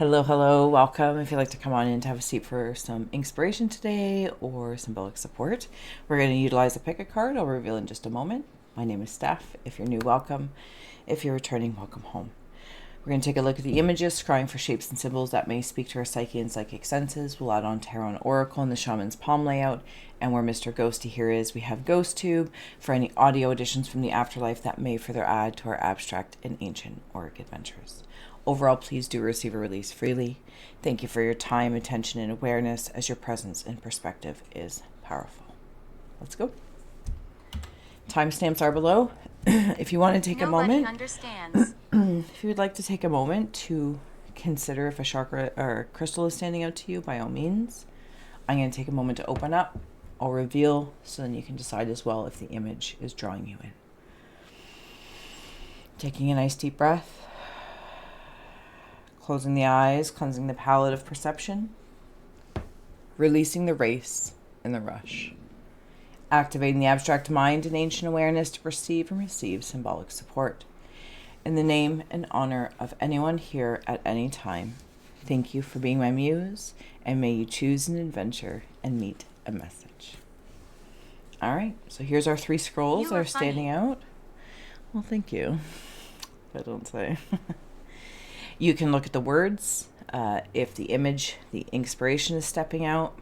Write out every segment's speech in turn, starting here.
Hello, hello, welcome. If you'd like to come on in to have a seat for some inspiration today or symbolic support, we're going to utilize a pick a card. I'll reveal in just a moment. My name is Steph. If you're new, welcome. If you're returning, welcome home. We're going to take a look at the images, scrying for shapes and symbols that may speak to our psyche and psychic senses. We'll add on tarot and oracle and the shaman's palm layout. And where Mr. Ghosty here is, we have Ghost Tube for any audio additions from the afterlife that may further add to our abstract and ancient auric adventures. Overall, please do receive a release freely. Thank you for your time, attention, and awareness, as your presence and perspective is powerful. Let's go. Timestamps are below. If you want to take a moment, understands. if you would like to take a moment to consider if a chakra or a crystal is standing out to you, by all means. I'm going to take a moment to open up. I'll reveal, so then you can decide as well if the image is drawing you in. Taking a nice deep breath. Closing the eyes, cleansing the palette of perception, releasing the race and the rush, activating the abstract mind and ancient awareness to perceive and receive symbolic support. In the name and honor of anyone here at any time, thank you for being my muse, and may you choose an adventure and meet a message. All right, so here's our 3 scrolls that are standing out. Well, thank you. I don't say. You can look at the words, if the image, the inspiration is stepping out,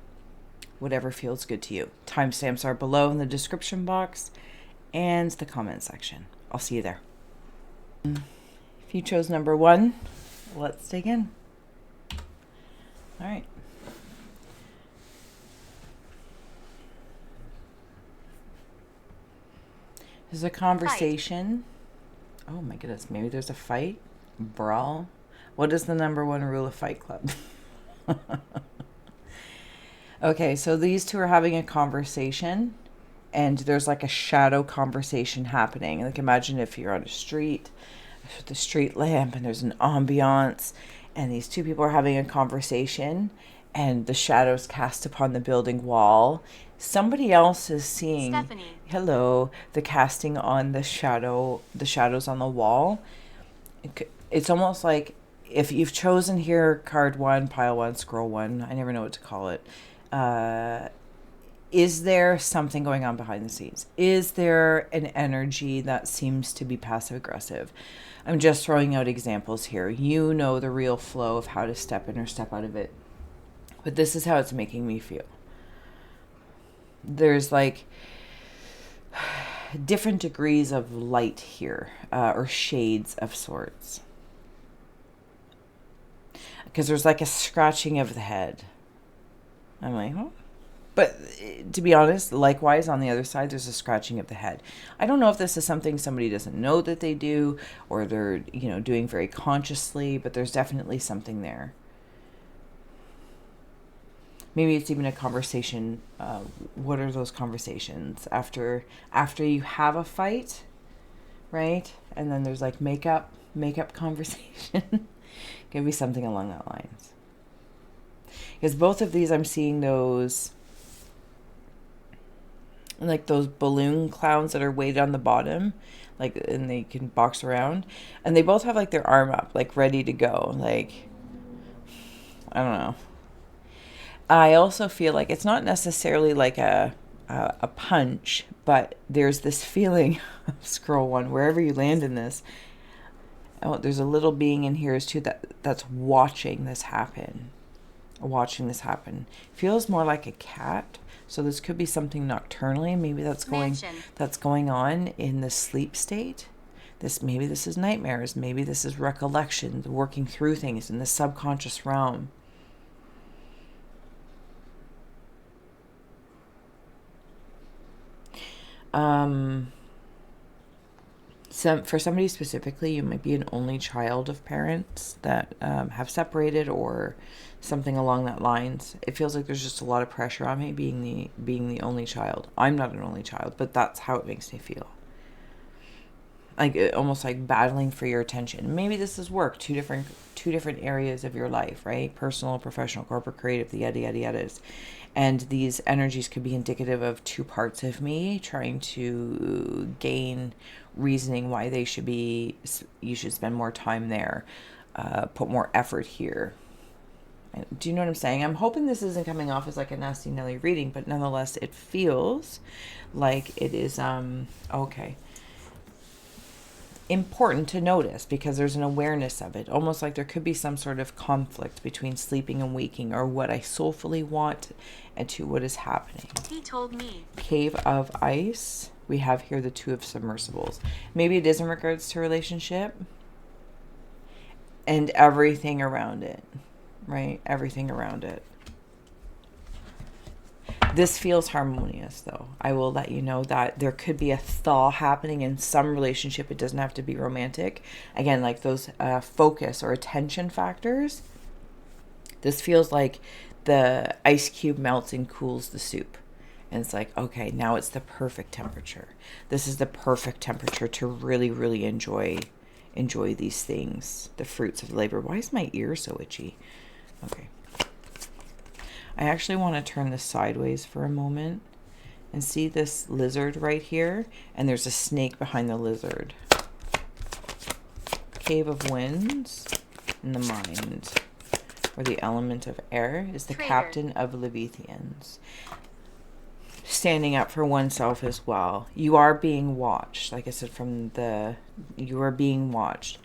whatever feels good to you. Timestamps are below in the description box and the comment section. I'll see you there. If you chose number 1, let's dig in. All right. There's a conversation. Fight. Oh my goodness, maybe there's a fight, brawl. What is the number 1 rule of Fight Club? Okay, so these two are having a conversation, and there's like a shadow conversation happening. Like imagine if you're on a street with a street lamp and there's an ambiance, and these two people are having a conversation, and the shadows cast upon the building wall. Somebody else is seeing, Stephanie. Hello, the casting on the shadows on the wall. It's almost like, if you've chosen here card 1, pile 1, scroll 1, I never know what to call it. Is there something going on behind the scenes? Is there an energy that seems to be passive aggressive? I'm just throwing out examples here. You know the real flow of how to step in or step out of it. But this is how it's making me feel. There's like different degrees of light here, or shades of sorts. Because there's like a scratching of the head. I'm like, oh. But to be honest, likewise on the other side, there's a scratching of the head. I don't know if this is something somebody doesn't know that they do, or they're, doing very consciously, but there's definitely something there. Maybe it's even a conversation. What are those conversations? After you have a fight, right? And then there's like makeup conversation. Could be something along that lines. Because both of these, I'm seeing those, like those balloon clowns that are weighted on the bottom, like, and they can box around, and they both have like their arm up, like ready to go. Like, I don't know. I also feel like it's not necessarily like a punch, but there's this feeling of scroll 1, wherever you land in this. Oh, there's a little being in here too that's watching this happen. Feels more like a cat. So this could be something nocturnally. Maybe that's going on in the sleep state. Maybe this is nightmares. Maybe this is recollections, working through things in the subconscious realm. For somebody specifically, you might be an only child of parents that have separated, or something along that lines. It feels like there's just a lot of pressure on me being the only child. I'm not an only child, but that's how it makes me feel. Like almost like battling for your attention. Maybe this is work, two different areas of your life, right? Personal, professional, corporate, creative, the yada yada yadas. And these energies could be indicative of 2 parts of me trying to gain reasoning why you should spend more time there, put more effort here. Do you know what I'm saying? I'm hoping this isn't coming off as like a nasty Nelly reading, but nonetheless, it feels like it is, okay, important to notice because there's an awareness of it. Almost like there could be some sort of conflict between sleeping and waking, or what I soulfully want and to what is happening. He told me. Cave of Ice. We have here the Two of Submersibles. Maybe it is in regards to relationship and everything around it, right? Everything around it. This feels harmonious, though. I will let you know that there could be a thaw happening in some relationship. It doesn't have to be romantic. Again, like those focus or attention factors. This feels like the ice cube melts and cools the soup. And it's like, okay, now it's the perfect temperature. This is the perfect temperature to really, really enjoy these things, the fruits of labor. Why is my ear so itchy? Okay. I actually want to turn this sideways for a moment and see this lizard right here. And there's a snake behind the lizard. Cave of Winds in the mind, where the element of air is the captain of Leviathans. Standing up for oneself as well. You are being watched. Like I said, you are being watched.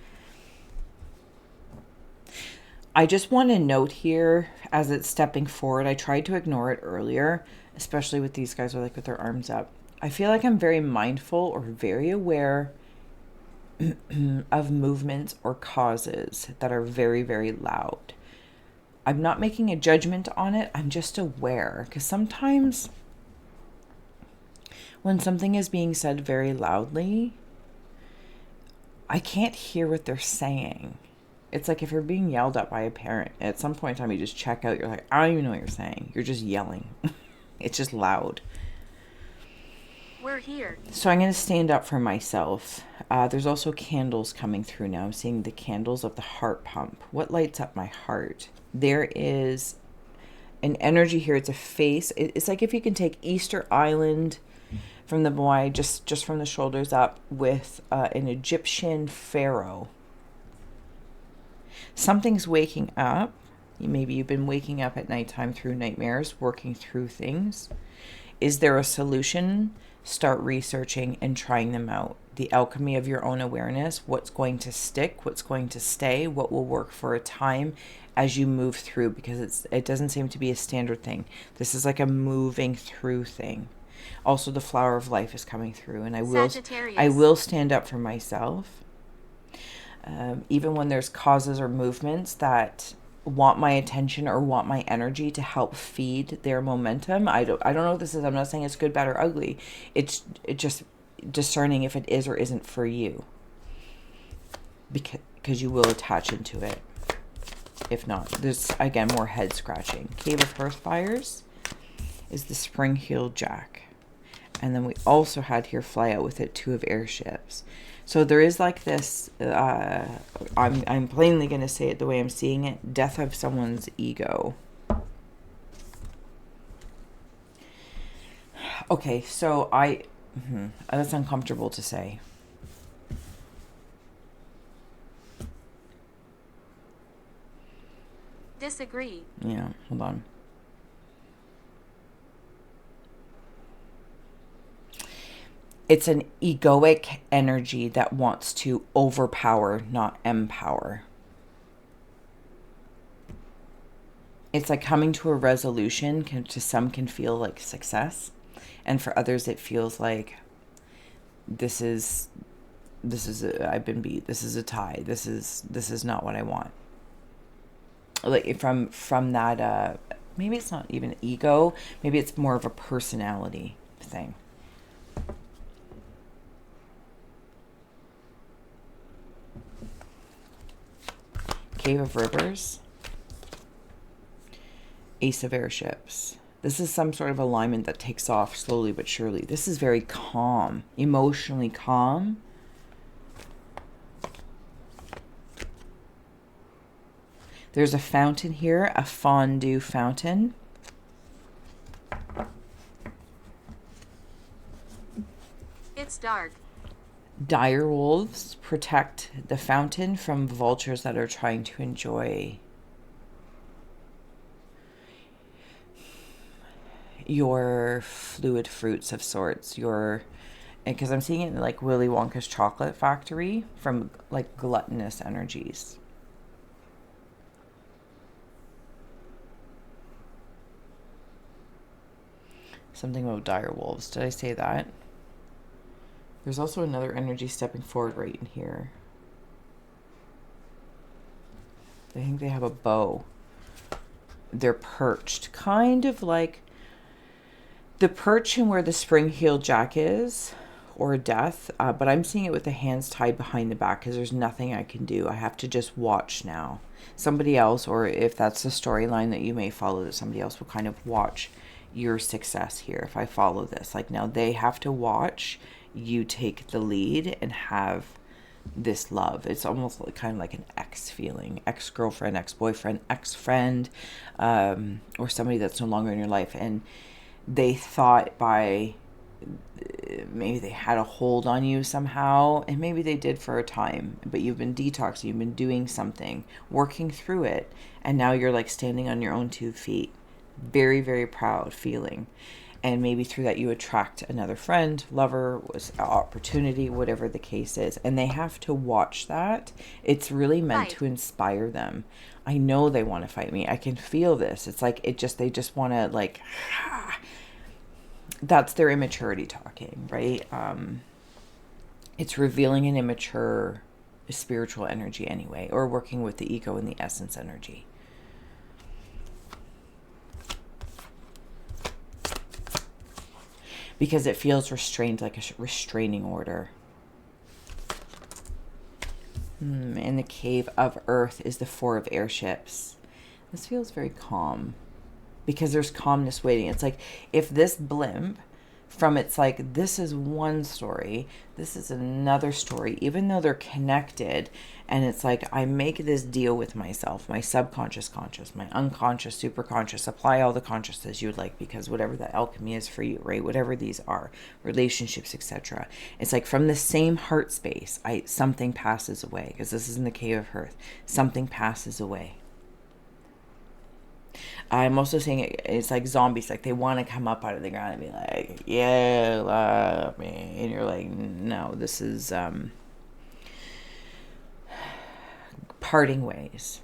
I just want to note here, as it's stepping forward, I tried to ignore it earlier, especially with these guys with their arms up. I feel like I'm very mindful or very aware of movements or causes that are very, very loud. I'm not making a judgment on it. I'm just aware, because sometimes when something is being said very loudly, I can't hear what they're saying. It's like if you're being yelled at by a parent, at some point in time you just check out. You're like, I don't even know what you're saying. You're just yelling. It's just loud. We're here. So I'm going to stand up for myself. There's also candles coming through now. I'm seeing the candles of the heart pump. What lights up my heart? There is an energy here. It's a face. It's like if you can take Easter Island from the boy, just from the shoulders up, with an Egyptian pharaoh. Something's waking up. Maybe you've been waking up at nighttime through nightmares, working through things. Is there a solution? Start researching and trying them out. The alchemy of your own awareness. What's going to stick? What's going to stay? What will work for a time as you move through? Because it doesn't seem to be a standard thing. This is like a moving through thing. Also, the flower of life is coming through, and I will stand up for myself. Even when there's causes or movements that want my attention or want my energy to help feed their momentum. I don't know what this is. I'm not saying it's good, bad, or ugly. It's just discerning if it is or isn't for you. Because you will attach into it. If not, there's, again, more head scratching. Cave of Hearth Fires is the Spring-Heeled Jack. And then we also had here fly out with it 2 of airships. So there is like this, I'm plainly going to say it the way I'm seeing it, death of someone's ego. Okay, so that's uncomfortable to say. Disagree. Yeah, hold on. It's an egoic energy that wants to overpower, not empower. It's like coming to a resolution to some can feel like success. And for others, it feels like this is I've been beat. This is a tie. This is not what I want. Like from that, maybe it's not even ego. Maybe it's more of a personality thing. Cave of Rivers, Ace of Airships. This is some sort of alignment that takes off slowly but surely. This is very calm, emotionally calm. There's a fountain here, a fondue fountain. It's dark. Dire wolves protect the fountain from vultures that are trying to enjoy your fluid fruits of sorts, your, because I'm seeing it in like Willy Wonka's chocolate factory from like gluttonous energies. Something about dire wolves. Did I say that? There's also another energy stepping forward right in here. I think they have a bow. They're perched, kind of like the perch in where the spring-heeled jack is, or death, but I'm seeing it with the hands tied behind the back because there's nothing I can do. I have to just watch now. Somebody else, or if that's the storyline that you may follow, that somebody else will kind of watch your success here if I follow this. Like now they have to watch you take the lead and have this love. It's almost like, kind of like an ex feeling, ex-girlfriend, ex-boyfriend, ex-friend, or somebody that's no longer in your life. And they thought by maybe they had a hold on you somehow, and maybe they did for a time, but you've been detoxing, you've been doing something, working through it, and now you're like standing on your own 2 feet. Very, very proud feeling. And maybe through that you attract another friend, lover, was opportunity, whatever the case is. And they have to watch that. It's really meant to inspire them. I know they want to fight me. I can feel this. It's like they just want to like, that's their immaturity talking, right? It's revealing an immature spiritual energy anyway, or working with the ego and the essence energy. Because it feels restrained, like a restraining order. In the cave of earth is the 4 of airships. This feels very calm. Because there's calmness waiting. It's like if this blimp, from it's like this is one story, this is another story, even though they're connected, and it's like I make this deal with myself, my subconscious conscious, my unconscious, superconscious, apply all the consciousness you would like, because whatever the alchemy is for you, right? Whatever these are, relationships, etc. It's like from the same heart space, something passes away, because this is in the cave of earth. Something passes away. I'm also saying it's like zombies, like they want to come up out of the ground and be like, yeah, love me. And you're like, no, this is parting ways.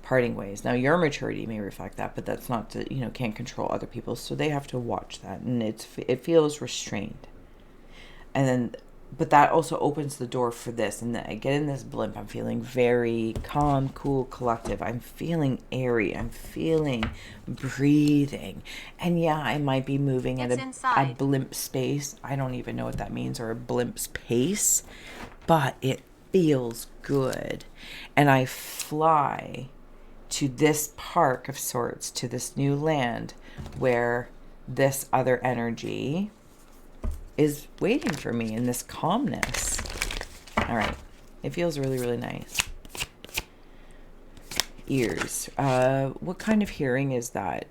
Now your maturity may reflect that, but that's not to, can't control other people. So they have to watch that, and it feels restrained. And then, but that also opens the door for this. And then I get in this blimp, I'm feeling very calm, cool, collective. I'm feeling airy. I'm feeling breathing. And yeah, I might be moving at a blimp space. I don't even know what that means, or a blimp's pace. But it feels good. And I fly to this park of sorts, to this new land where this other energy is waiting for me in this calmness. All right. It feels really, really nice. Ears. What kind of hearing is that?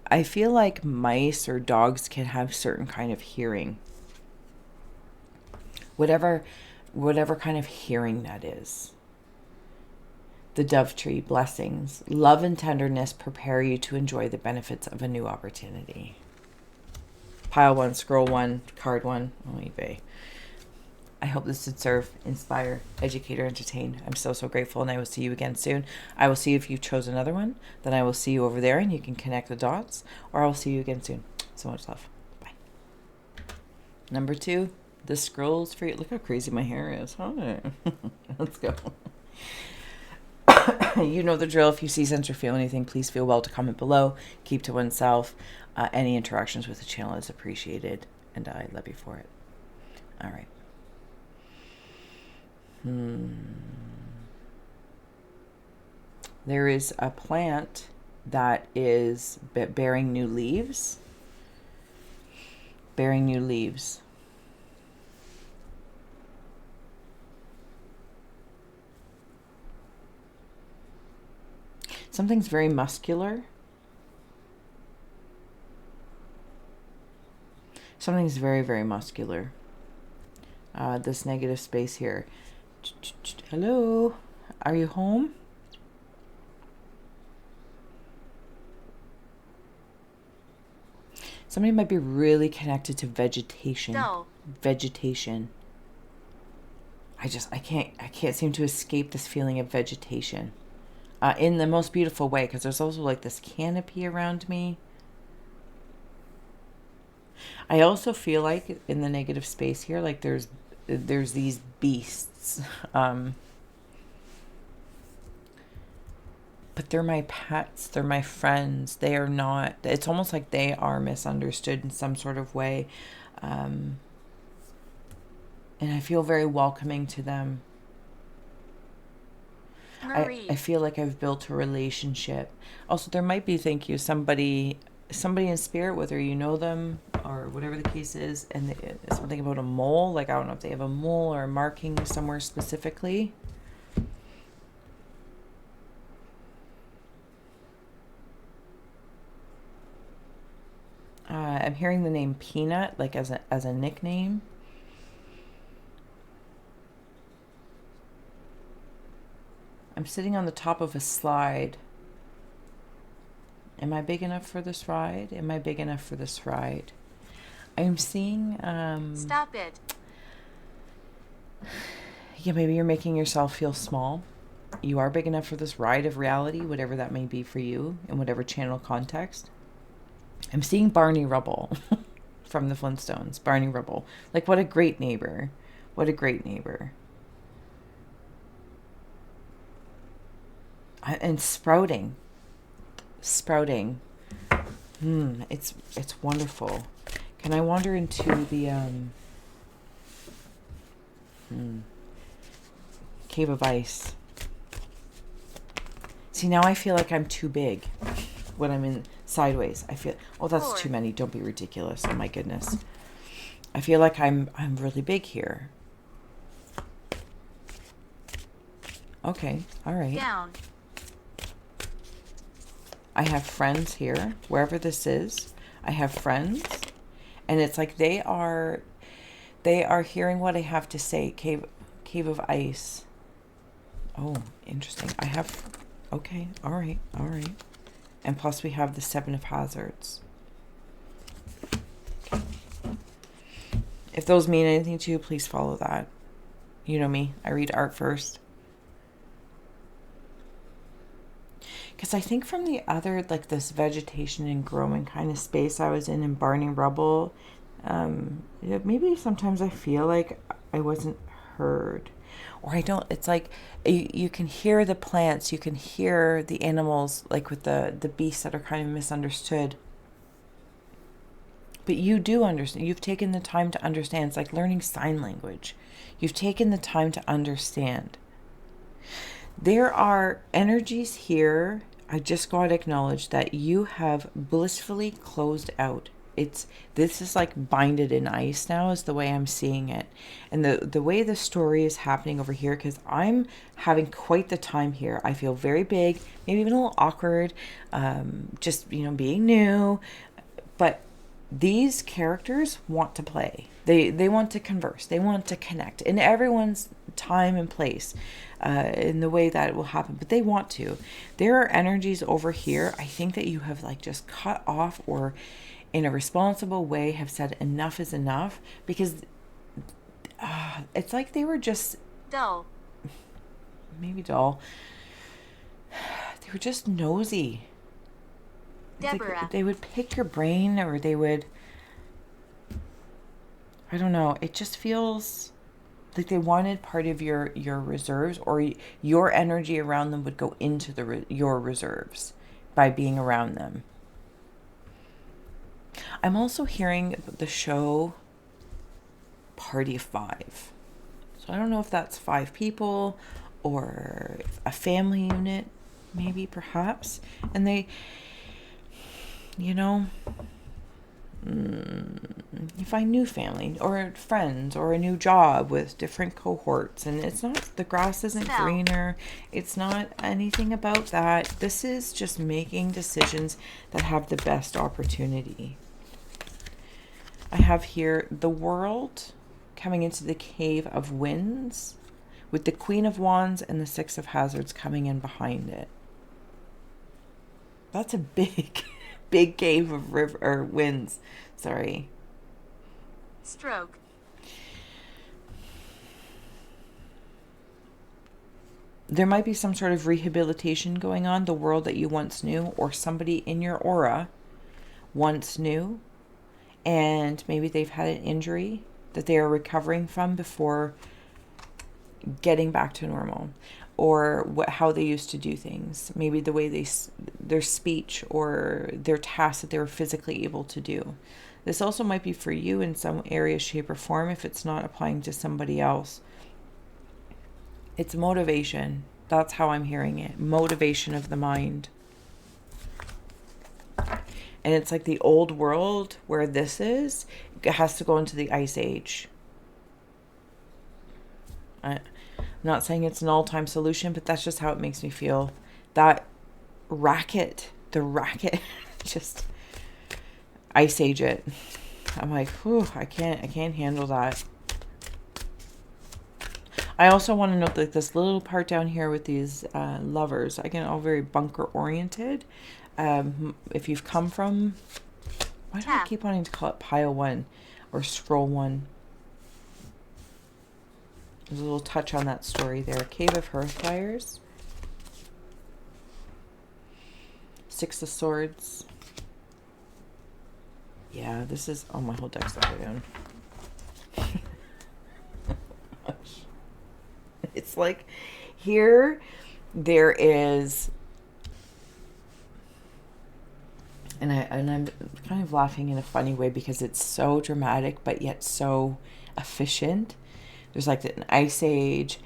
I feel like mice or dogs can have certain kind of hearing. Whatever kind of hearing that is. The dove tree, blessings. Love and tenderness prepare you to enjoy the benefits of a new opportunity. Pile 1, scroll 1, card 1 on eBay. I hope this did serve, inspire, educate, or entertain. I'm so grateful, and I will see you again soon. I will see you if you chose another one. Then I will see you over there, and you can connect the dots, or I will see you again soon. So much love. Bye. Number 2, the scrolls for you. Look how crazy my hair is. Huh? Let's go. You know the drill. If you see, sense, or feel anything, please feel well to comment below. Keep to oneself. Any interactions with the channel is appreciated, and I love you for it. All right. There is a plant that is bearing new leaves. Bearing new leaves. Something's very muscular. Something's very, very muscular. This negative space here. Hello? Are you home? Somebody might be really connected to vegetation. Dull. Vegetation. I can't seem to escape this feeling of vegetation. In the most beautiful way, because there's also like this canopy around me. I also feel like in the negative space here, like there's these beasts. But they're my pets, they're my friends. They are not, it's almost like they are misunderstood in some sort of way. And I feel very welcoming to them. Marie. I feel like I've built a relationship. Also, there might be, thank you, somebody in spirit, whether you know them or whatever the case is, and something about a mole. Like, I don't know if they have a mole or a marking somewhere specifically. I'm hearing the name Peanut, like as a nickname. I'm sitting on the top of a slide. Am I big enough for this ride? Am I big enough for this ride? I'm seeing... Stop it. Yeah, maybe you're making yourself feel small. You are big enough for this ride of reality, whatever that may be for you, in whatever channel context. I'm seeing Barney Rubble from the Flintstones. Barney Rubble. Like, what a great neighbor. What a great neighbor. And sprouting. Sprouting. It's wonderful. Can I wander into the cave of ice? See, now I feel like I'm too big when I'm in sideways. I feel, oh, that's too many. Don't be ridiculous. Oh my goodness. I feel like I'm really big here. Okay, all right. Down. I have friends here, wherever this is. I have friends, and it's like they are hearing what I have to say. Cave of ice. Oh, interesting. I have, okay, all right. And plus we have the 7 of hazards. If those mean anything to you, please follow that. You know me, I read art first. Because I think from the other, like this vegetation and growing kind of space I was in Barney Rubble, maybe sometimes I feel like I wasn't heard. Or I don't, it's like you can hear the plants, you can hear the animals, like with the beasts that are kind of misunderstood. But you do understand. You've taken the time to understand. It's like learning sign language. You've taken the time to understand. There are energies here. I just got to acknowledge that you have blissfully closed out. This is like binded in ice now is the way I'm seeing it. And the way the story is happening over here, because I'm having quite the time here. I feel very big, maybe even a little awkward, just, being new. But these characters want to play. They want to converse. They want to connect in everyone's time and place, in the way that it will happen. But they want to. There are energies over here. I think that you have like just cut off, or in a responsible way have said enough is enough, because it's like they were just Dull. maybe dull. They were just nosy. Deborah. They would pick your brain, or they would, I don't know, it just feels like they wanted part of your reserves, or your energy around them would go into your reserves by being around them. I'm also hearing the show Party of 5. So I don't know if that's 5 people or a family unit, maybe, perhaps. And they, you find new family or friends or a new job with different cohorts. And it's not, the grass isn't greener. It's not anything about that. This is just making decisions that have the best opportunity. I have here the World coming into the Cave of Winds with the Queen of Wands and the 6 of Hazards coming in behind it. That's a big, big cave of river or winds. Sorry. Stroke. There might be some sort of rehabilitation going on, the world that you once knew, or somebody in your aura once knew, and maybe they've had an injury that they are recovering from before getting back to normal, or how they used to do things, maybe the way their speech or their tasks that they were physically able to do. This also might be for you in some area, shape, or form if it's not applying to somebody else. It's motivation. That's how I'm hearing it. Motivation of the mind. And it's like the old world where this is, it has to go into the ice age. I'm not saying it's an all-time solution, but that's just how it makes me feel. That racket, the racket, just ice age it. I'm like, whew, I can't handle that. I also want to note that this little part down here with these lovers, again, all very bunker oriented. If you've come from, why do I keep wanting to call it pile 1 or scroll 1? There's a little touch on that story there. Cave of Hearthfires. 6 of Swords. Yeah, this is, oh, my whole deck's upside down. It's like here there is, and I'm kind of laughing in a funny way because it's so dramatic but yet so efficient. There's like an ice age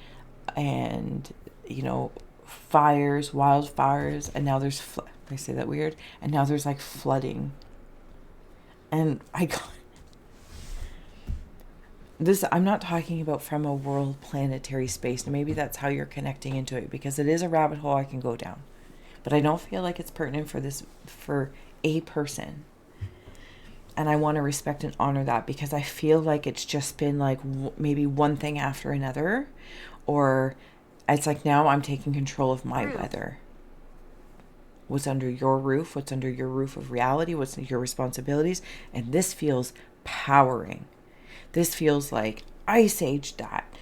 and, you know, fires, wildfires, and now there's I say that weird, and now there's like flooding. And I'm not talking about from a world planetary space. And maybe that's how you're connecting into it, because it is a rabbit hole I can go down. But I don't feel like it's pertinent for a person. And I want to respect and honor that, because I feel like it's just been like maybe one thing after another, or it's like now I'm taking control of my weather. What's under your roof? What's under your roof of reality? What's your responsibilities? And this feels powering. This feels like ice age that.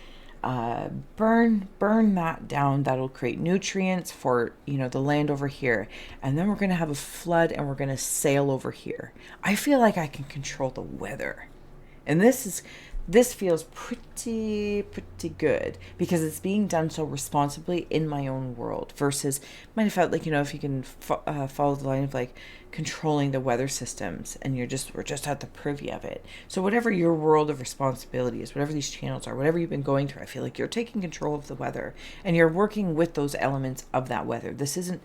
Burn that down. That'll create nutrients for, you know, the land over here. And then we're going to have a flood and we're going to sail over here. I feel like I can control the weather. And this feels pretty good, because it's being done so responsibly in my own world, versus might have felt like, you know, if you can follow the line of like controlling the weather systems, and we're just at the privy of it. So whatever your world of responsibility is, whatever these channels are, whatever you've been going through, I feel like you're taking control of the weather and you're working with those elements of that weather. This isn't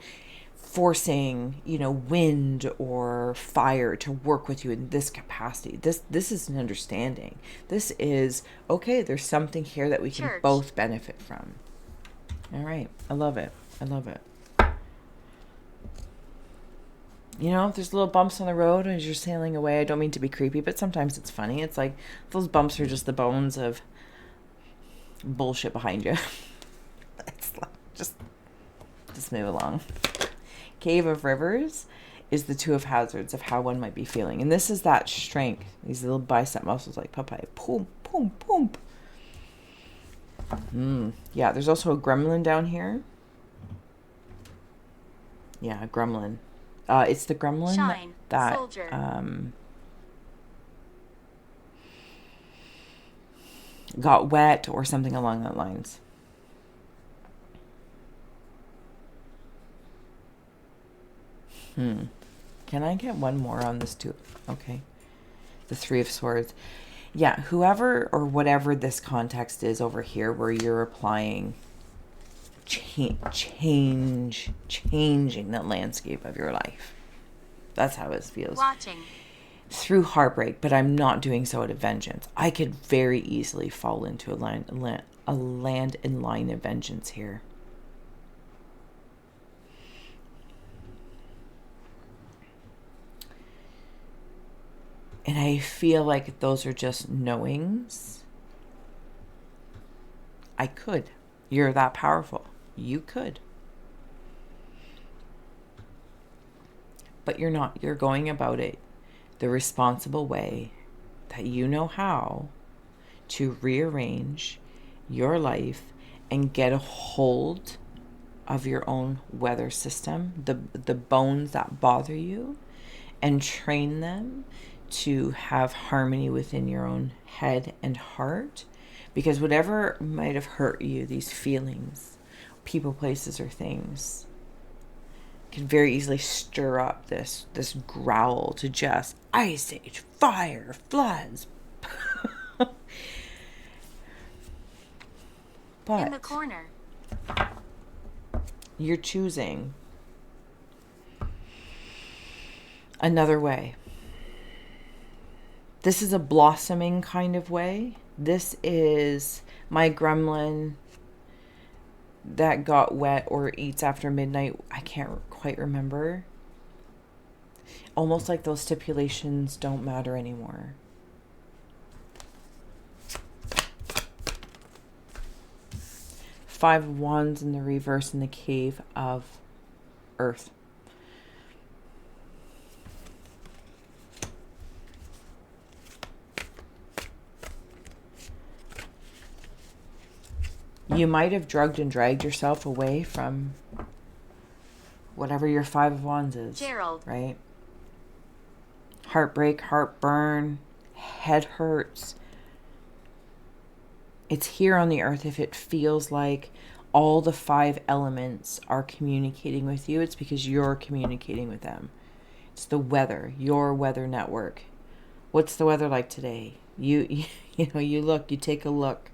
forcing, you know, wind or fire to work with you in this capacity. This is an understanding. This is, okay, there's something here that we can both benefit from. All right. I love it. I love it. You know, if there's little bumps on the road as you're sailing away, I don't mean to be creepy, but sometimes it's funny. It's like those bumps are just the bones of bullshit behind you. It's like, just move along. Cave of Rivers is the 2 of Hazards, of how one might be feeling. And this is that strength. These little bicep muscles like Popeye. Boom, boom, boom. Yeah, there's also a gremlin down here. Yeah, a gremlin. It's the gremlin that got wet or something along that lines. Can I get one more on this too? Okay. The 3 of Swords. Yeah, whoever or whatever this context is over here where you're applying changing the landscape of your life. That's how it feels. Through heartbreak, but I'm not doing so out of vengeance. I could very easily fall into a land and line of vengeance here. And I feel like those are just knowings. I could. You're that powerful. You could. But you're not. You're going about it the responsible way that you know how to rearrange your life and get a hold of your own weather system, the bones that bother you, and train them to have harmony within your own head and heart. Because whatever might have hurt you, these feelings, people, places, or things, can very easily stir up this growl to just ice age, fire, floods. But In the corner. you're choosing another way. This is a blossoming kind of way. This is my gremlin that got wet or eats after midnight. I can't quite remember. Almost like those stipulations don't matter anymore. Five of Wands in the reverse in the cave of Earth. You might have drugged and dragged yourself away from whatever your Five of Wands is. Gerald. Right? Heartbreak, heartburn, head hurts. It's here on the earth. If it feels like all the five elements are communicating with you, it's because you're communicating with them. It's the weather, your weather network. What's the weather like today? You know, you take a look.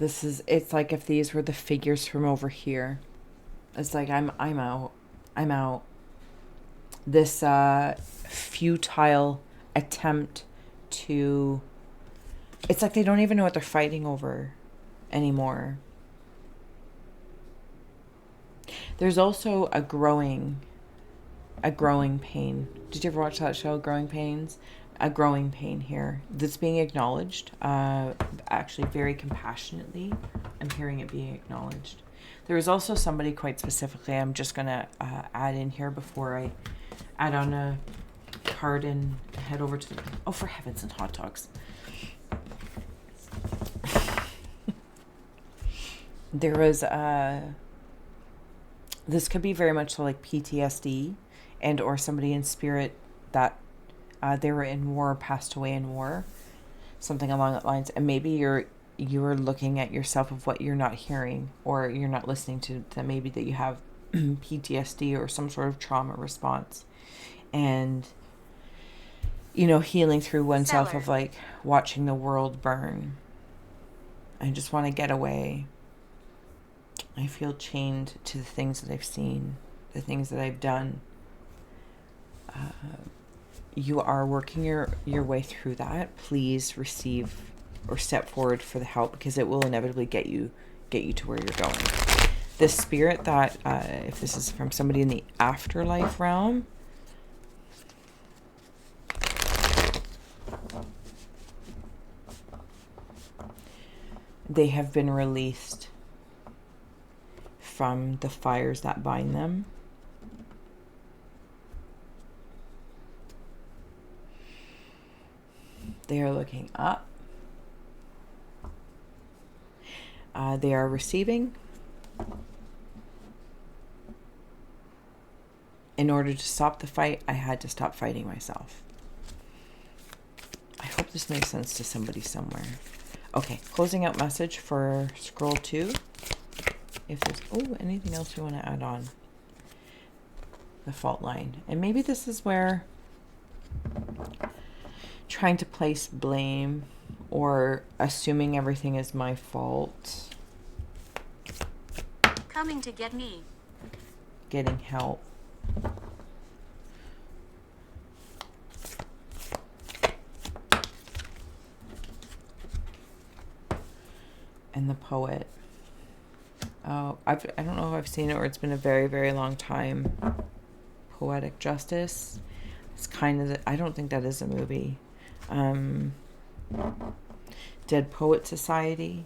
It's like if these were the figures from over here. It's like I'm out. This futile attempt to, it's like they don't even know what they're fighting over anymore. There's also a growing pain. Did you ever watch that show, Growing Pains? A growing pain here that's being acknowledged, actually very compassionately. I'm hearing it being acknowledged. There is also somebody quite specifically, I'm just going to add in here before I add on a card and head over to the, oh, for heavens and hot dogs. There was, this could be very much so like PTSD and or somebody in spirit that they were in war, passed away in war, something along that lines. And maybe you're looking at yourself of what you're not hearing or you're not listening to, that maybe that you have PTSD or some sort of trauma response. And, you know, healing through oneself of like watching the world burn. I just want to get away. I feel chained to the things that I've seen, the things that I've done. You are working your way through that. Please receive or step forward for the help, because it will inevitably get you to where you're going. This spirit that, if this is from somebody in the afterlife realm, they have been released from the fires that bind them. They are looking up. They are receiving. In order to stop the fight, I had to stop fighting myself. I hope this makes sense to somebody somewhere. Okay, closing out message for scroll 2. If there's anything else you want to add on. The fault line. And maybe this is where trying to place blame or assuming everything is my fault. Coming to get me. Getting help. And the poet. Oh, I don't know if I've seen it or it's been a very, very long time. Poetic Justice. It's kind of I don't think that is a movie. Dead Poet Society.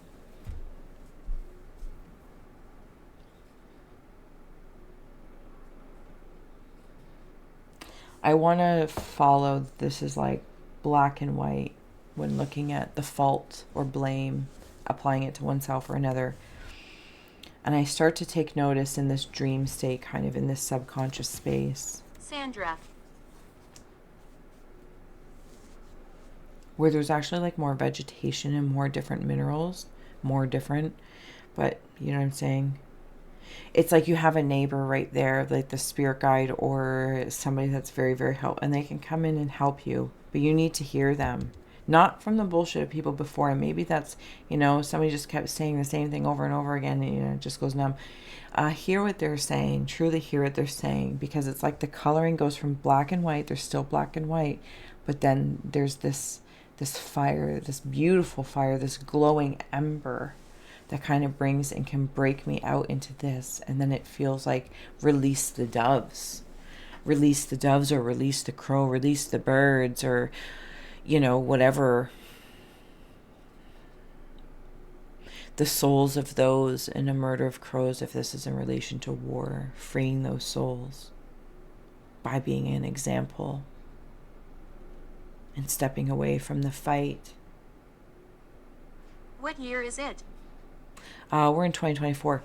I want to follow, this is like black and white when looking at the fault or blame, applying it to oneself or another. And I start to take notice in this dream state, kind of in this subconscious space. Sandra. Where there's actually like more vegetation and more different minerals, more different, but you know what I'm saying? It's like you have a neighbor right there, like the spirit guide or somebody that's very, very helpful, and they can come in and help you, but you need to hear them. Not from the bullshit of people before, and maybe that's, you know, somebody just kept saying the same thing over and over again, and, you know, it just goes numb. Hear what they're saying, truly hear what they're saying, because it's like the coloring goes from black and white, there's still black and white, but then there's this fire, this beautiful fire, this glowing ember that kind of brings and can break me out into this. And then it feels like release the doves. Release the doves, or release the crow, release the birds, or, you know, whatever. The souls of those in a murder of crows, if this is in relation to war, freeing those souls by being an example and stepping away from the fight. What year is it? We're in 2024.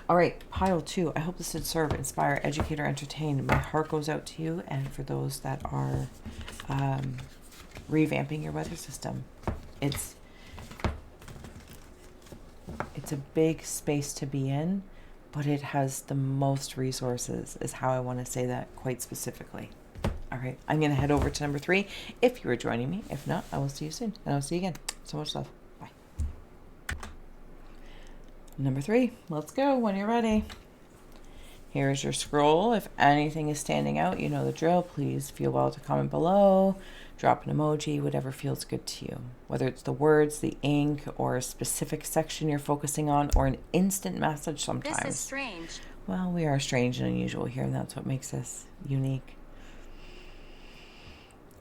All right, pile 2. I hope this did serve, inspire, educate, or entertain. My heart goes out to you, and for those that are revamping your weather system. It's a big space to be in, but it has the most resources, is how I want to say that quite specifically. All right, I'm going to head over to number 3 if you are joining me. If not, I will see you soon, and I'll see you again. So much love. Bye. Number 3, let's go when you're ready. Here's your scroll. If anything is standing out, you know the drill. Please feel well to comment below. Drop an emoji, whatever feels good to you. Whether it's the words, the ink, or a specific section you're focusing on, or an instant message sometimes. This is strange. Well, we are strange and unusual here, and that's what makes us unique.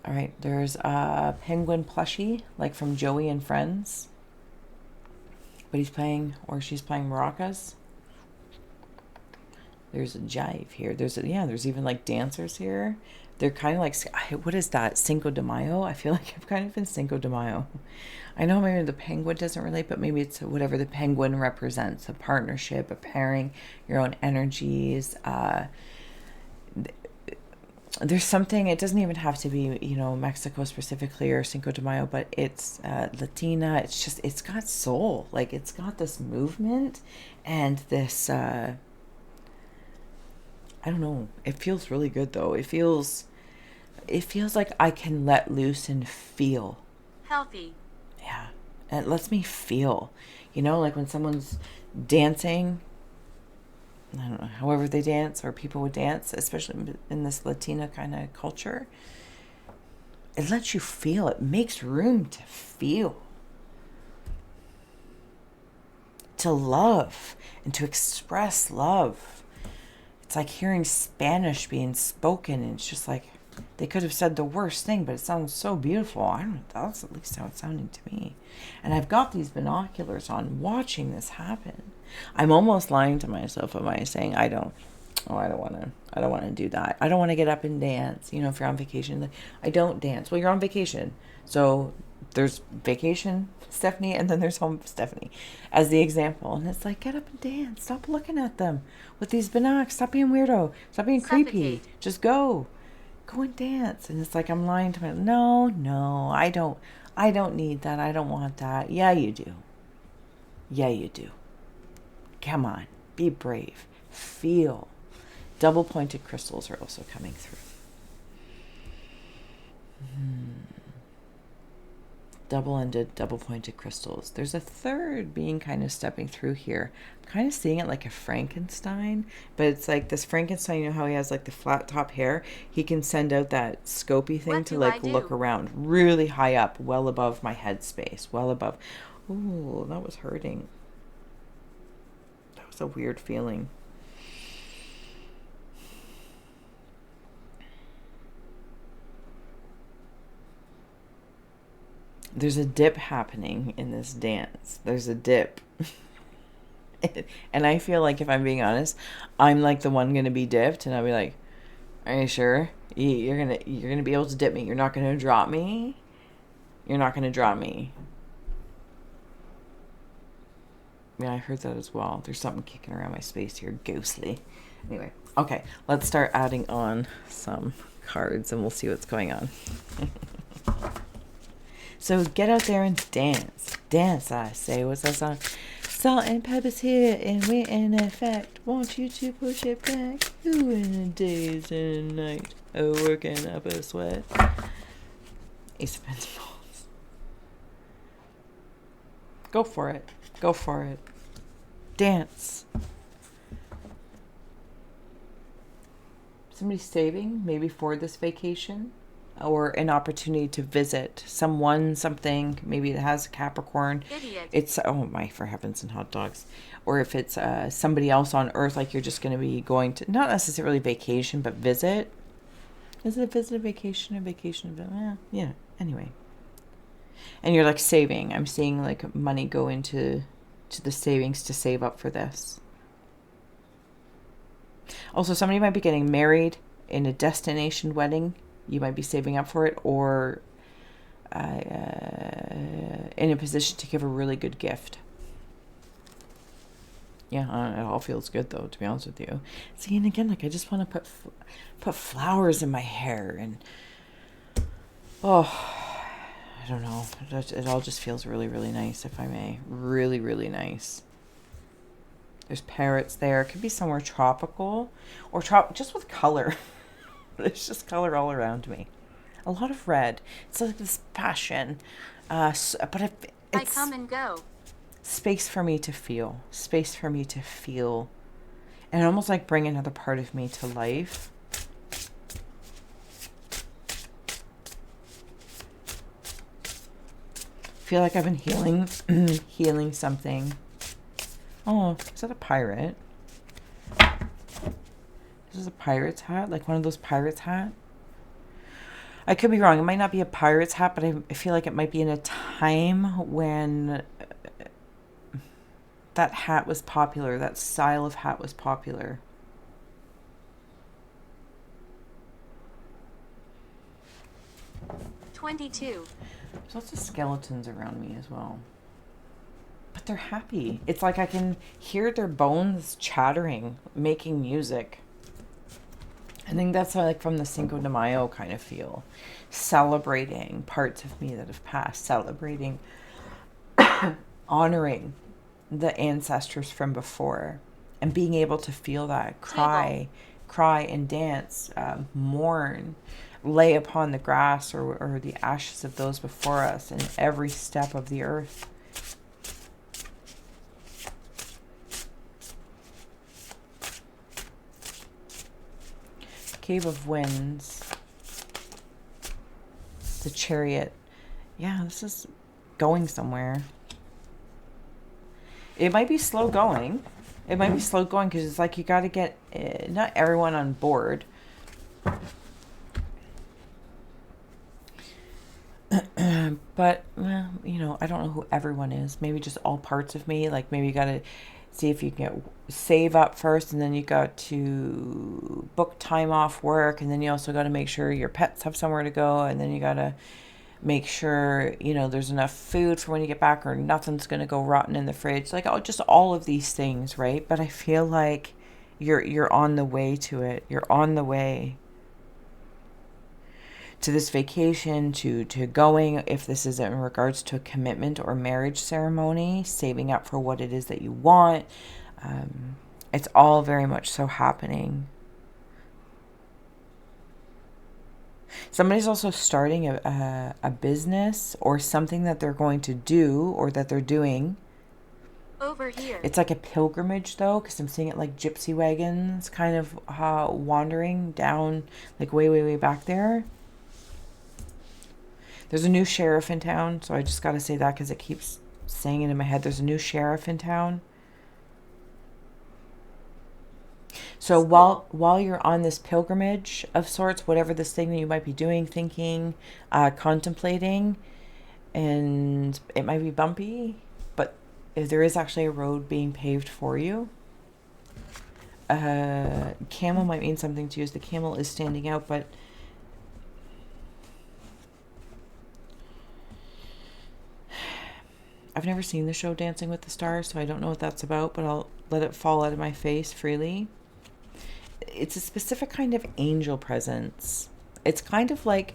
All right, there's a penguin plushie, like from Joey and Friends. But he's playing, or she's playing maracas. There's a jive here. There's even like dancers here. They're kind of like, what is that? Cinco de Mayo? I feel like I've kind of been Cinco de Mayo. I know maybe the penguin doesn't relate, but maybe it's whatever the penguin represents, a partnership, a pairing, your own energies. There's something, it doesn't even have to be, you know, Mexico specifically or Cinco de Mayo, but it's Latina. It's just, it's got soul. Like, it's got this movement and this, I don't know. It feels really good though. It feels like I can let loose and feel. Healthy. Yeah. And it lets me feel, you know, like when someone's dancing, I don't know, however they dance or people would dance, especially in this Latina kind of culture, it lets you feel. It makes room to feel, to love, and to express love. It's like hearing Spanish being spoken, and it's just like they could have said the worst thing, but it sounds so beautiful. I don't know, that's at least how it sounded to me. And I've got these binoculars on watching this happen. I'm almost lying to myself by saying I don't want to do that. I don't want to get up and dance. You know, if you're on vacation, I don't dance. Well, you're on vacation. So there's vacation Stephanie, and then there's home Stephanie as the example. And it's like, get up and dance. Stop looking at them with these binocs. Stop being weirdo. Stop being creepy. Just go and dance. And it's like, I'm lying to myself. No, I don't need that. I don't want that. Yeah, you do. Come on, be brave. Feel. Double pointed crystals are also coming through. Double-ended, double-pointed crystals. There's a third being kind of stepping through here. I'm kind of seeing it like a Frankenstein, but it's like this Frankenstein, you know how he has like the flat top hair? He can send out that scopy thing to like look around really high up, well above my head space, well above. Ooh, that was hurting. That was a weird feeling. there's a dip happening in this dance. There's a dip. And I feel like, if I'm being honest, I'm like the one gonna be dipped, and I'll be like, "Are you sure? You're gonna be able to dip me? You're not gonna drop me? You're not gonna drop me?" Yeah, I heard that as well. There's something kicking around my space here, ghostly. Anyway, okay, let's start adding on some cards, and we'll see what's going on. So get out there and dance. Dance, I say. What's that song? Salt and pepper's here and we're in effect. Want you to push it back. Ooh, in a days and a night. Oh, working up a sweat. Ace of Pentacles. Go for it. Go for it. Dance. Somebody's saving, maybe for this vacation, or an opportunity to visit someone, something, maybe it has a Capricorn. Idiot. It's, oh my, for heavens and hot dogs. Or if it's somebody else on Earth, like you're just going to be going to, not necessarily vacation, but visit. Is it a visit, a vacation, yeah, anyway. And you're like saving. I'm seeing like money go into the savings to save up for this. Also, somebody might be getting married in a destination wedding. You might be saving up for it, or in a position to give a really good gift. Yeah, it all feels good though, to be honest with you. See, and again, like I just want to put flowers in my hair, and I don't know. It all just feels really, really nice, if I may. Really, really nice. There's parrots there. It could be somewhere tropical, or just with color. There's just color all around me. A lot of red. It's like this passion. But it's I come and go. space for me to feel. Space for me to feel. And almost like bring another part of me to life. Feel like I've been healing something. Oh, is that a pirate? This is a pirate's hat, like one of those pirate's hat. I could be wrong. It might not be a pirate's hat, but I feel like it might be in a time when that hat was popular. That style of hat was popular. $22. There's lots of skeletons around me as well. But they're happy. It's like I can hear their bones chattering, making music. I think that's like from the Cinco de Mayo kind of feel. Celebrating parts of me that have passed. Celebrating, honoring the ancestors from before. And being able to feel that. Cry and dance. Mourn. Lay upon the grass or the ashes of those before us in every step of the earth. Cave of Winds. The Chariot. Yeah, this is going somewhere. It might be slow going. It might be slow going because it's like you got to get not everyone on board. But, well, you know, I don't know who everyone is. Maybe just all parts of me. Like, maybe you got to see if you can save up first, and then you got to book time off work, and then you also got to make sure your pets have somewhere to go, and then you got to make sure, you know, there's enough food for when you get back, or nothing's going to go rotten in the fridge. Like, just all of these things, right? But I feel like you're on the way to it. You're on the way to this vacation, to going, if this is in regards to a commitment or marriage ceremony, saving up for what it is that you want. It's all very much so happening. Somebody's also starting a business or something that they're going to do or that they're doing. Over here. It's like a pilgrimage, though, because I'm seeing it like gypsy wagons kind of wandering down, like way, way, way back there. There's a new sheriff in town, so I just got to say that because it keeps saying it in my head. There's a new sheriff in town. So while you're on this pilgrimage of sorts, whatever this thing that you might be doing, thinking, contemplating, and it might be bumpy, but if there is actually a road being paved for you. Camel might mean something to you as the camel is standing out, but I've never seen the show Dancing with the Stars, so I don't know what that's about, but I'll let it fall out of my face freely. It's a specific kind of angel presence. It's kind of like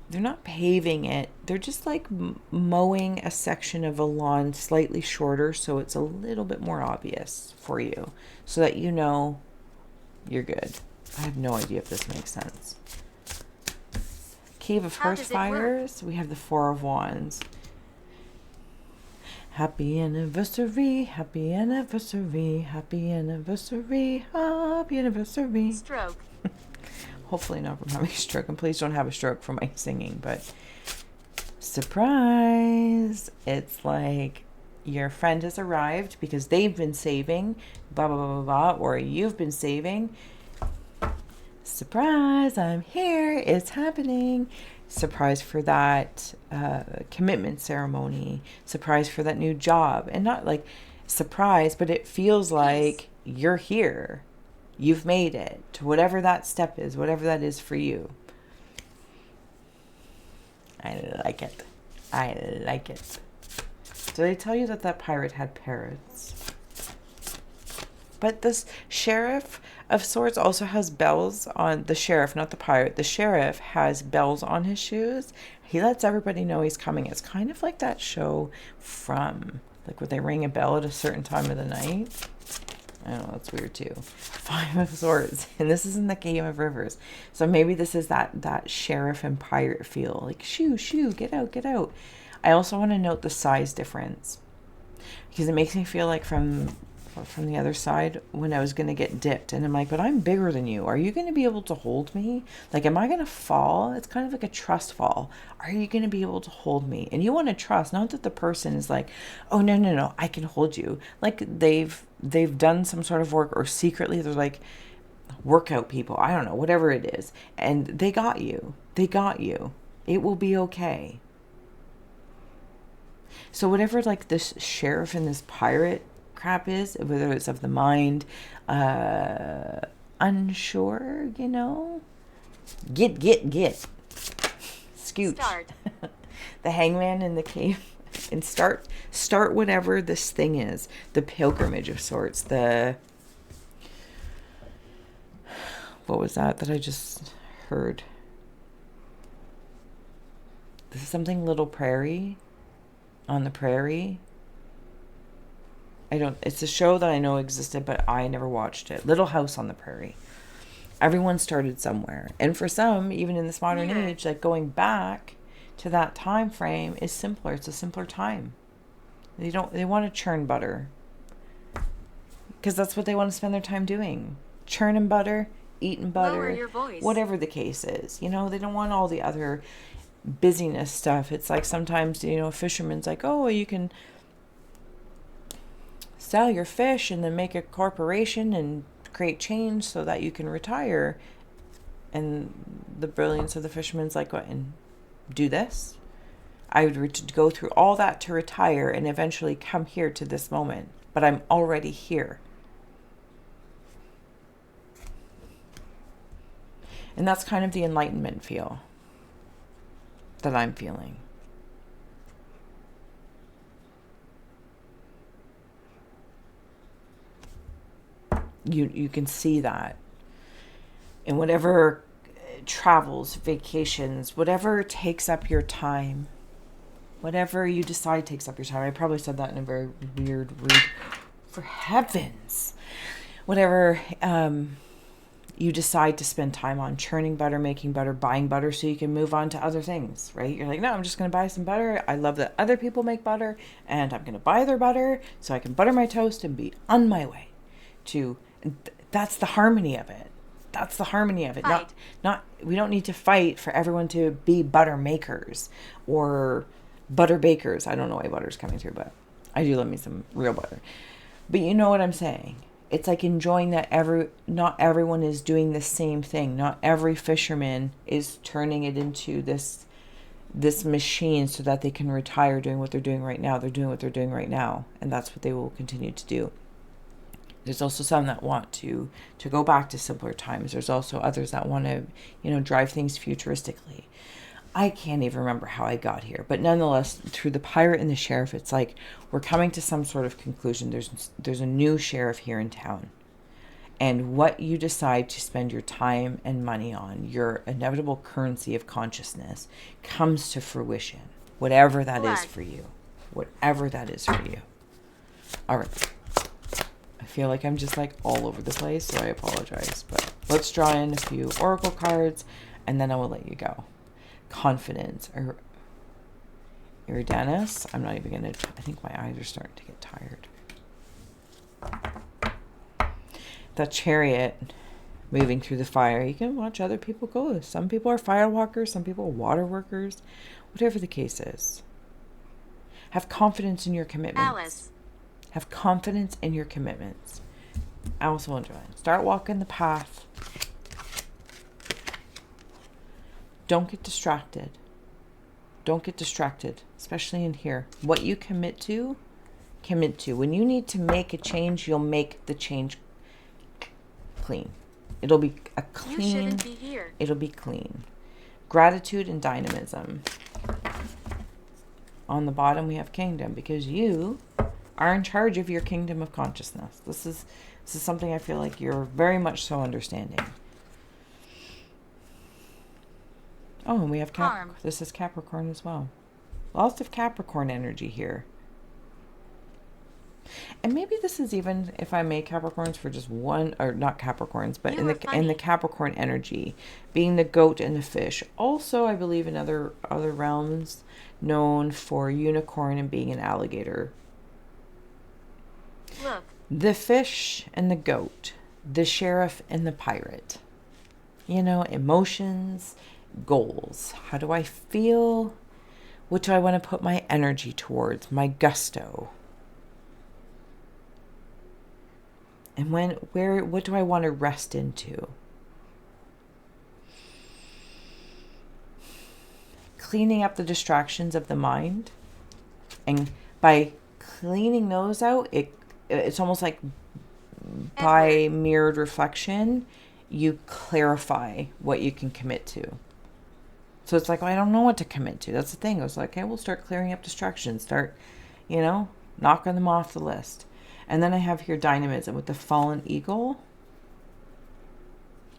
they're not paving it. They're just like mowing a section of a lawn slightly shorter so it's a little bit more obvious for you so that you know you're good. I have no idea if this makes sense. Cave of Hearth Fires. We have the Four of Wands. Happy anniversary, happy anniversary, happy anniversary, happy anniversary. Stroke. Hopefully not from having a stroke, and please don't have a stroke from my singing, but surprise. It's like your friend has arrived because they've been saving, blah, blah, blah, blah, blah, or you've been saving. Surprise, I'm here, it's happening. Surprise for that commitment ceremony. Surprise for that new job. And not like surprise, but it feels like you're here. You've made it to whatever that step is, whatever that is for you. I like it. I like it. Did I tell you that that pirate had parrots? But this sheriff of sorts also has bells on the sheriff, not the pirate. The sheriff has bells on his shoes. He lets everybody know he's coming. It's kind of like that show From, like where they ring a bell at a certain time of the night. I don't know, that's weird too. Five of Swords. And this is in the Game of Rivers. So maybe this is that sheriff and pirate feel. Like, shoo, get out, get out. I also want to note the size difference. Because it makes me feel like from the other side when I was going to get dipped. And I'm like, but I'm bigger than you. Are you going to be able to hold me? Like, am I going to fall? It's kind of like a trust fall. Are you going to be able to hold me? And you want to trust, not that the person is like, oh, no, I can hold you. Like they've done some sort of work, or secretly they're like workout people. I don't know, whatever it is. And they got you. They got you. It will be okay. So whatever like this sheriff and this pirate crap is, whether it's of the mind, unsure, you know, get scooch. Start. The hangman in the cave, and start whatever this thing is, the pilgrimage of sorts. The what was that I just heard? This is something Little Prairie, on the prairie. It's a show that I know existed, but I never watched it. Little House on the Prairie. Everyone started somewhere. And for some, even in this modern age, like going back to that time frame is simpler. It's a simpler time. They want to churn butter. Because that's what they want to spend their time doing. Churning butter, eating butter. Lower your voice. Whatever the case is. You know, they don't want all the other busyness stuff. It's like sometimes, you know, a fisherman's like, oh, you can sell your fish and then make a corporation and create change so that you can retire. And the brilliance of the fisherman's like, what, and do this? I would go through all that to retire and eventually come here to this moment, but I'm already here. And that's kind of the enlightenment feel that I'm feeling. You can see that in whatever travels, vacations, whatever takes up your time, whatever you decide takes up your time. I probably said that in a very weird, rude, for heavens, whatever you decide to spend time on, churning butter, making butter, buying butter, so you can move on to other things, right? You're like, no, I'm just going to buy some butter. I love that other people make butter, and I'm going to buy their butter so I can butter my toast and be on my way to. That's the harmony of it. That's the harmony of it. Fight. Not we don't need to fight for everyone to be butter makers or butter bakers. I don't know why butter's coming through, but I do love me some real butter. But you know what I'm saying? It's like enjoying that not everyone is doing the same thing. Not every fisherman is turning it into this this machine so that they can retire doing what they're doing right now. They're doing what they're doing right now, and that's what they will continue to do. There's also some that want to go back to simpler times. There's also others that want to, drive things futuristically. I can't even remember how I got here, but nonetheless, through the pirate and the sheriff, it's like we're coming to some sort of conclusion. There's a new sheriff here in town. And what you decide to spend your time and money on, your inevitable currency of consciousness, comes to fruition. Whatever that is for you. Whatever that is for you. All right. I feel like I'm just like all over the place, so I apologize. But let's draw in a few oracle cards, and then I will let you go. Confidence. Iridanus. I'm not even going to... I think my eyes are starting to get tired. The Chariot, moving through the fire. You can watch other people go. Some people are fire walkers, some people are water workers, whatever the case is. Have confidence in your commitments. Alice. Have confidence in your commitments. Alice will enjoy it. Start walking the path. Don't get distracted. Don't get distracted, especially in here. What you commit to, commit to. When you need to make a change, you'll make the change clean. It'll be a clean. You shouldn't be here. It'll be clean. Gratitude and dynamism. On the bottom we have kingdom, because you are in charge of your kingdom of consciousness. This is something I feel like you're very much so understanding. Oh, and we have Capricorn. This is Capricorn as well. Lots of Capricorn energy here. And maybe this is even, if I may, Capricorns for just one, or not Capricorns, but in the Capricorn energy, being the goat and the fish. Also, I believe in other realms, known for unicorn and being an alligator. Look. The fish and the goat, the sheriff and the pirate. Emotions, goals. How do I feel? What do I want to put my energy towards? My gusto. And what do I want to rest into? Cleaning up the distractions of the mind. And by cleaning those out, it's almost like by mirrored reflection, you clarify what you can commit to. So it's like, well, I don't know what to commit to. That's the thing. I was like, okay, we'll start clearing up distractions. Start, knocking them off the list. And then I have here dynamism with the fallen eagle.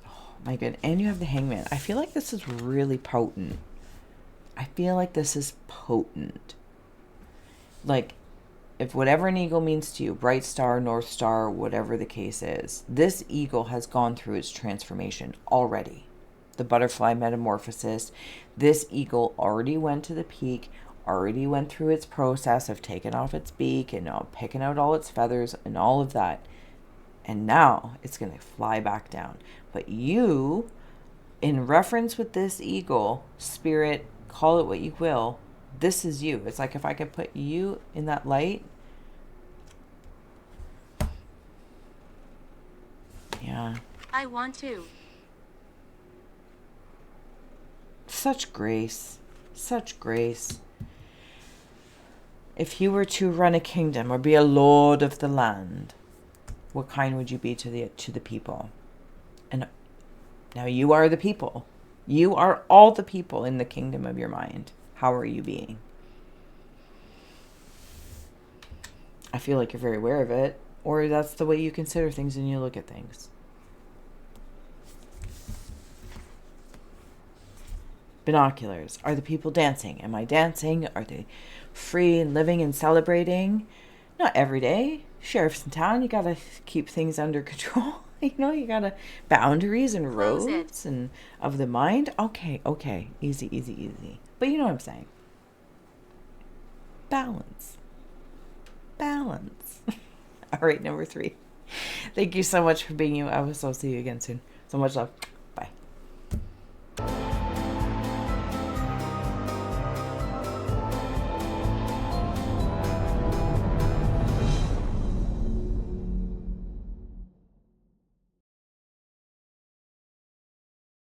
Oh my god. And you have the hangman. I feel like this is really potent. Like, if whatever an eagle means to you, bright star, north star, whatever the case is, this eagle has gone through its transformation already. The butterfly metamorphosis. This eagle already went to the peak, already went through its process of taking off its beak and picking out all its feathers and all of that. And now it's going to fly back down. But you, in reference with this eagle, spirit, call it what you will, this is you. It's like if I could put you in that light. Yeah. I want to. Such grace. Such grace. If you were to run a kingdom or be a lord of the land, what kind would you be to the people? And now you are the people. You are all the people in the kingdom of your mind. How are you being? I feel like you're very aware of it, or that's the way you consider things and you look at things. Binoculars. Are the people dancing? Am I dancing? Are they free and living and celebrating? Not every day. Sheriff's in town. You gotta keep things under control. You gotta boundaries and roads and of the mind. Okay. Easy. But you know what I'm saying. Balance. All right, number 3. Thank you so much for being you. I will see you again soon. So much love.